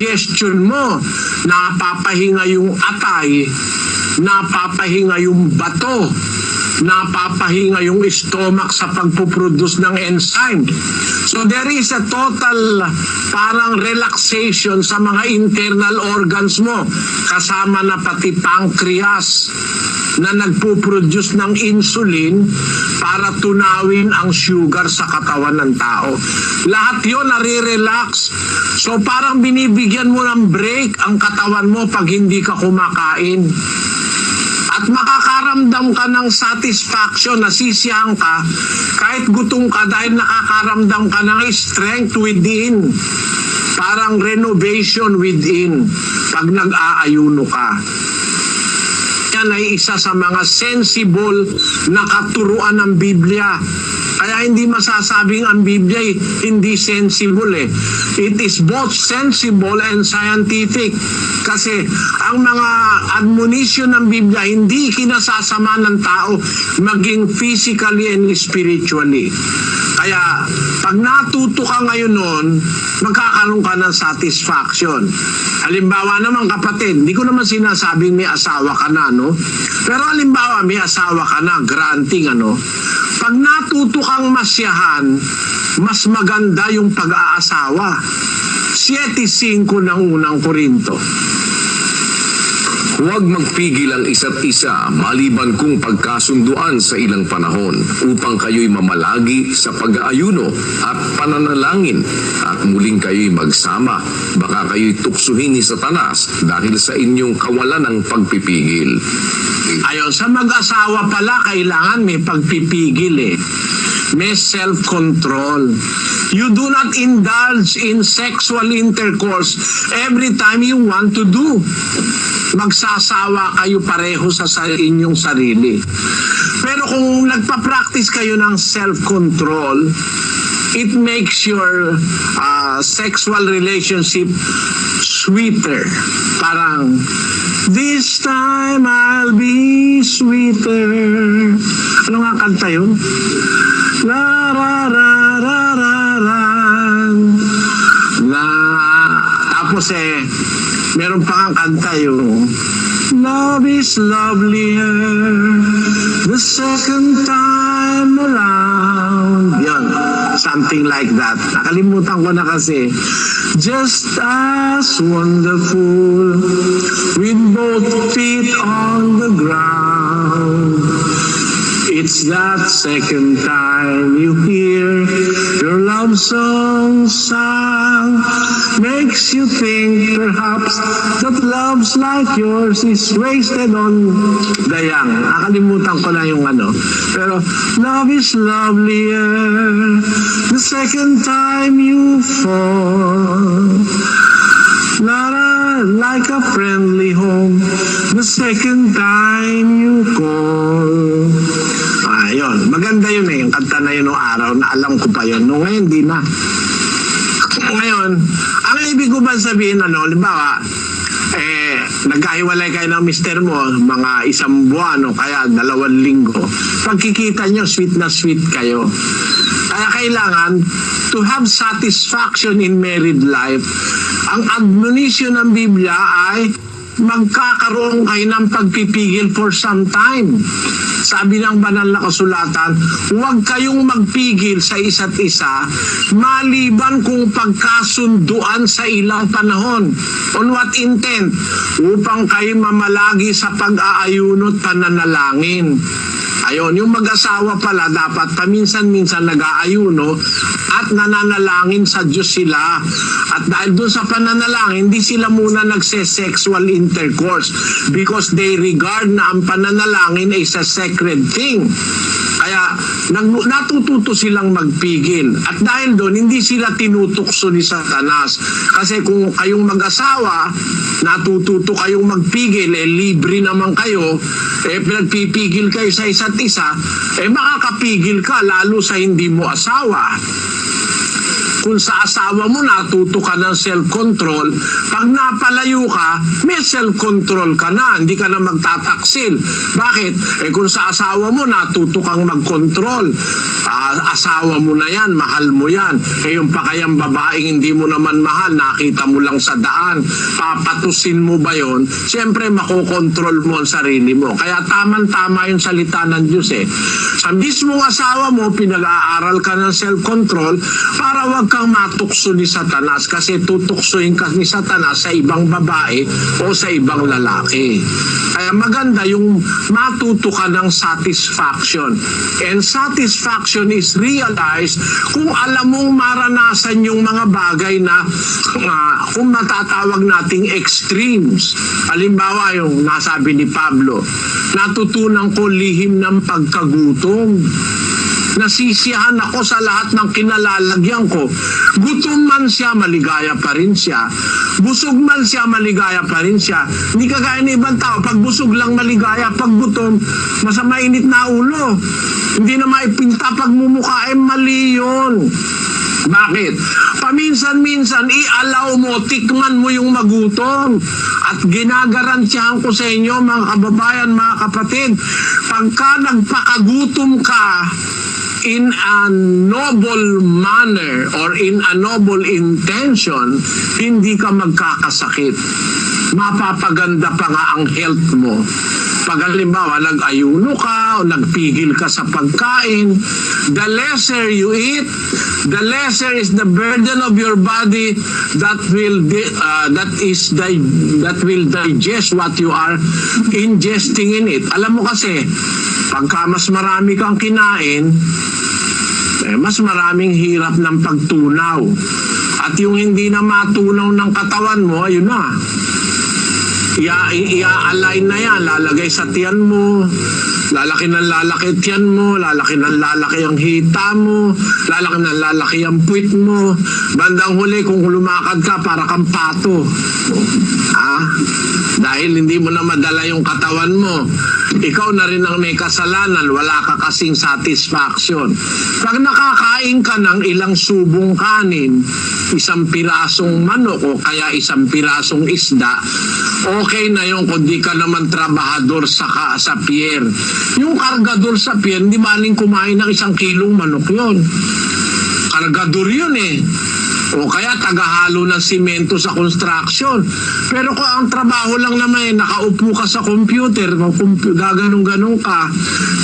digestion mo, napapahinga yung atay, napapahinga yung bato, napapahinga yung stomach sa pagpuproduce ng enzyme. So there is a total parang relaxation sa mga internal organs mo, kasama na pati pancreas na nagpuproduce ng insulin para tunawin ang sugar sa katawan ng tao. Lahat yun nare-relax. So parang binibigyan mo ng break ang katawan mo pag hindi ka kumakain. At makakaramdam ka ng satisfaction, nasisiyahan ka, kahit gutom ka dahil nakakaramdam ka ng strength within. Parang renovation within pag nag-aayuno ka. Yan ay isa sa mga sensible na katuruan ng Biblia. Kaya hindi masasabing ang Biblia ay hindi sensible eh. It is both sensible and scientific. Kasi ang mga admonition ng Biblia hindi kinasasama ng tao maging physically and spiritually. Kaya pag natuto ka ngayon nun, magkakaroon ka ng satisfaction. Halimbawa naman kapatid, hindi ko naman sinasabing may asawa ka na, no? Pero halimbawa may asawa ka na, granting ano, pag natuto kang masyahan, mas maganda yung pag-aasawa. 7:5 ng unang Korinto. Huwag magpigil ang isa't isa maliban kung pagkasunduan sa ilang panahon upang kayo'y mamalagi sa pag-aayuno at pananalangin at muling kayo'y magsama. Baka kayo'y tuksuhin ni Satanas dahil sa inyong kawalan ng pagpipigil. Ayon, sa mag-asawa pala kailangan may pagpipigil eh. May self-control. You do not indulge in sexual intercourse every time you want to do. Magsasawa kayo pareho sa inyong sarili. Pero kung nagpa-practice kayo ng self-control, it makes your sexual relationship sweeter. Parang, this time I'll be sweeter. Ano nga kanta yun? La ra ra ra ra ra. Tapos meron pa ang kanta yung love is lovelier the second time around. Yun, something like that. Nakalimutan ko na kasi. Just as wonderful with both feet on the ground. It's that second time you hear your love song sung. Makes you think perhaps that love's like yours is wasted on the young. Nakalimutan ko na yung ano. Pero love is lovelier the second time you fall. Like a friendly home the second time you call. Ayun, maganda yun eh, yung kanta na yun noong araw, na alam ko pa yun. Noong ngayon, di na. Ngayon, ang ibig ko ba sabihin, halimbawa, nagkahiwalay kayo ng mister mo, mga 1 buwan o kaya 2 linggo. Pagkikita nyo, sweet na sweet kayo. Kaya kailangan to have satisfaction in married life. Ang admonition ng Biblia ay magkakaroon kayo ng pagpipigil for some time. Sabi ng banal na kasulatan, huwag kayong magpigil sa isa't isa maliban kung pagkasunduan sa ilang panahon. On what intent? Upang kayo mamalagi sa pag-aayuno at pananalangin. Ayon, yung mag-asawa pala dapat paminsan-minsan nag-aayuno at nananalangin sa Diyos sila. At dahil doon sa pananalangin, hindi sila muna nagse-sexual intercourse because they regard na ang pananalangin is a sacred thing. Kaya natututo silang magpigil. At dahil doon, hindi sila tinutukso ni Satanas. Kasi kung kayong mag-asawa, natututo kayong magpigil, libre naman kayo, pinagpipigil kayo sa isa't isa, makakapigil ka lalo sa hindi mo asawa. Kung sa asawa mo natuto ka ng self-control, pag napalayo ka, may self-control ka na, hindi ka na magtataksil. Bakit? Kung sa asawa mo natuto kang mag-control, asawa mo na yan, mahal mo yan. Yung pa kayang babaeng hindi mo naman mahal, nakita mo lang sa daan, papatusin mo ba yon? Siyempre makokontrol mo ang sarili mo. Kaya tama yung salita ng Diyos Sa mismong asawa mo, pinag-aaral ka ng self-control para wag kang matukso ni Satanas, kasi tutuksoin ka ni Satanas sa ibang babae o sa ibang lalaki. Kaya maganda yung matuto ka ng satisfaction. And satisfaction is realized kung alam mong maranasan yung mga bagay na kung matatawag nating extremes. Halimbawa yung nasabi ni Pablo, natutunan ko lihim ng pagkagutom. Nasisiyahan ako sa lahat ng kinalalagyan ko. Gutom man siya, maligaya pa rin siya. Busog man siya, maligaya pa rin siya. Hindi kagaya ng ibang tao, pag busog lang maligaya, pag gutom, masama init na ulo. Hindi na maipinta pag mumukha, mali yun. Bakit? Paminsan-minsan, i-allow mo, tikman mo yung magutom. At ginagarantiyahan ko sa inyo, mga kababayan, mga kapatid, pagka nagpakagutom ka, in a noble manner or in a noble intention, hindi ka magkakasakit. Mapapaganda pa nga ang health mo. Pag halimbawa, nag-ayuno ka o nagpigil ka sa pagkain, the lesser you eat, the lesser is the burden of your body that will digest what you are ingesting in it. Alam mo kasi, pagka mas marami kang kinain, mas maraming hirap ng pagtunaw. At yung hindi na matunaw ng katawan mo, ayun na. Ia-align na yan, lalagay sa tiyan mo, lalaki ng lalaki tiyan mo, lalaki ng lalaki ang hita mo, lalaki ng lalaki ang puwit mo. Bandang huli, kung lumakad ka, para kang pato. Dahil hindi mo na madala yung katawan mo. Ikaw na rin ang may kasalanan, wala ka kasing satisfaction. Pag nakakain ka ng ilang subong kanin, isang pirasong manok o kaya isang pirasong isda, okay na yun kung di ka naman trabahador sa pier. Yung kargador sa pier, hindi maling kumain ng 1 kilong manok yun. Kargador yun o kaya tagahalo ng simento sa construction. Pero kung ang trabaho lang naman nakaupo ka sa computer, gaganong-ganong ka,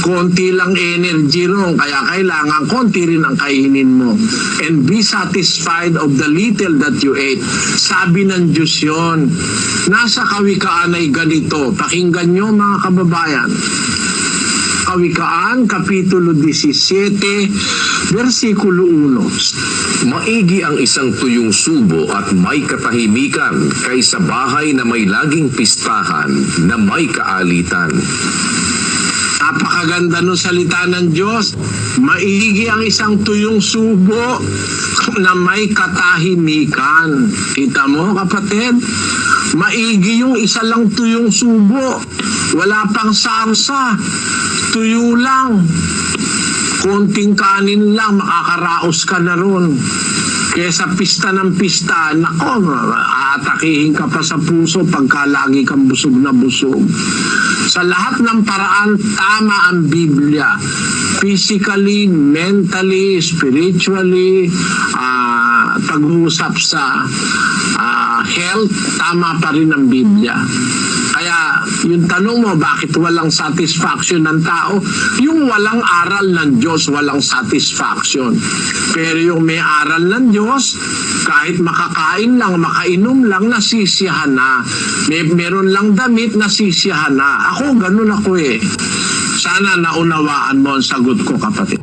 konti lang energy ron, kaya kailangan konti rin ang kainin mo. And be satisfied of the little that you ate. Sabi ng Diyos yun. Nasa Kawikaan ay ganito. Pakinggan nyo mga kababayan. Kawikaan, Kapitulo 17, versikulo 1. Maigi ang isang tuyong subo at may katahimikan kaysa bahay na may laging pistahan na may kaalitan. Napakaganda ng salita ng Diyos. Maigi ang isang tuyong subo na may katahimikan. Kita mo, kapatid? Maigi yung isa lang tuyong subo. Wala pang sarsa. Tuyo lang. Konting kanin lang, makakaraos ka na ron. Kesa pista ng pista, nako, aatakihin ka pa sa puso pagka lagi kang busog na busog. Sa lahat ng paraan, tama ang Biblia. Physically, mentally, spiritually, pag-uusap sa health, tama pa rin ang Biblia. Kaya yung tanong mo, bakit walang satisfaction ng tao? Yung walang aral ng Diyos, walang satisfaction. Pero yung may aral ng Diyos, kahit makakain lang, makainom lang, nasisiyahan na. Meron lang damit, nasisiyahan na. Ako, ganun ako Sana naunawaan mo ang sagot ko, kapatid.